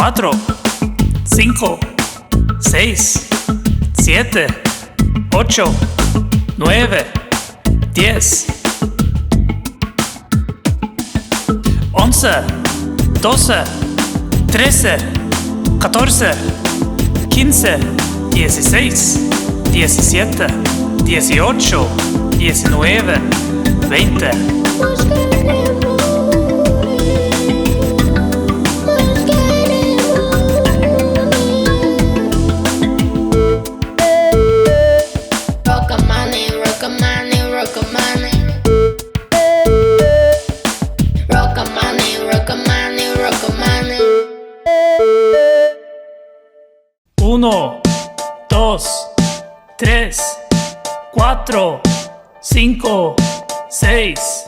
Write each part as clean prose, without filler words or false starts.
4, 5, 6, 7, 8, 9, 10, 11, 12, 13, 14, 15, 16, 17, 18, 19, 20. Uno, dos, tres, cuatro, cinco, seis,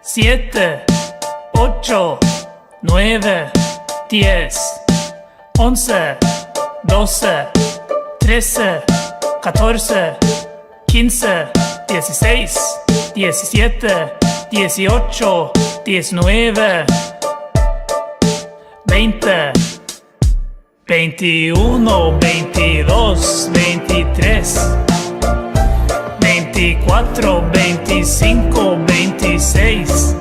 siete, ocho, nueve, 10, 11, 12, 13, 14, 15, 16, 17, 18, 19, 20, 21, 22, 23, 24, 25, 26,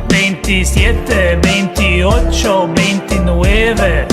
27, 28, 29,